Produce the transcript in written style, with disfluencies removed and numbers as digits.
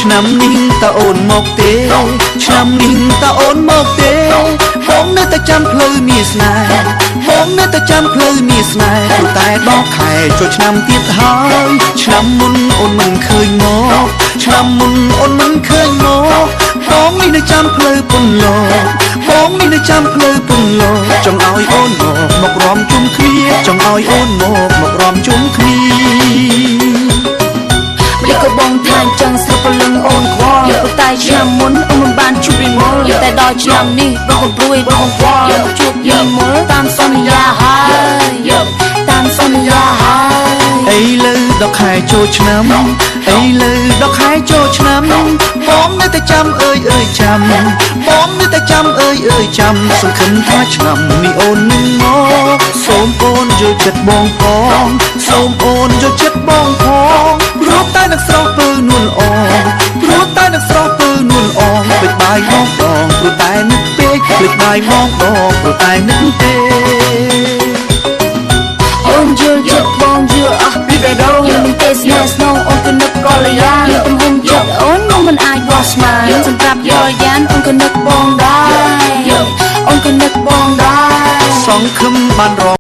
ឆ្នាំនេះតើអូនមកទេឆ្នាំនេះតើអូនមកទេបងនៅតែចាំផ្លូវមានស្នេហ៍បងនៅតែចាំផ្លូវមានស្នេហ៍តែដល់ខែចូលឆ្នាំទៀតហើយឆ្នាំមុនអូនមិនឃើញមកឆ្នាំមុនអូនមិនឃើញមកបងនេះនៅចាំផ្លូវពន្លកបងនេះនៅចាំផ្លូវពន្លកចង់ឲ្យអូនមករំជុំគ្នាចង់ឲ្យអូនមករំជុំគ្នាម្លេះក៏បងថាអញ្ចឹងស្រុកព្រលឹងអូនខ្វល់តែឆ្នាំមុនអូនមិនបានជួបពីមុនតែដល់ឆ្នាំនេះបងព្រួយបងខ្វល់ជួបពីមុនតាមសន្យាហើយតាមសន្យាហើយអីលើដល់ខែចូលឆ្នាំអីលើដល់ខែចូលឆ្នាំបងនៅតែចាំអើយចាំបងនៅតែចាំអើយចាំសង្ឃឹមថាឆ្នាំនេះអូននឹងមកសូមអូនយកចិត្តបងផងសូមអូនយកចិត្តបងផងព្រោះតែនឹកស្រស់ពើនួនអងព្រោះតែនឹកស្រស់ពើនួនអងពេចបាយមកដងព្រោះតែនឹកពេកពេចបាយមកដងព្រោះតែនឹកពេកអូនយល់ចិត្តបងយល់អស់ពីបេះដូងមានទេស្នេហ៍ស្នងអូនក៏នឹកកលយានទំហំចិត្តអូននោះមិនអាចបោះស្មានសម្រាប់កលយានអូនក៏នឹកបងដែរអូនក៏នឹកបងដែរសង្ឃឹមបានរ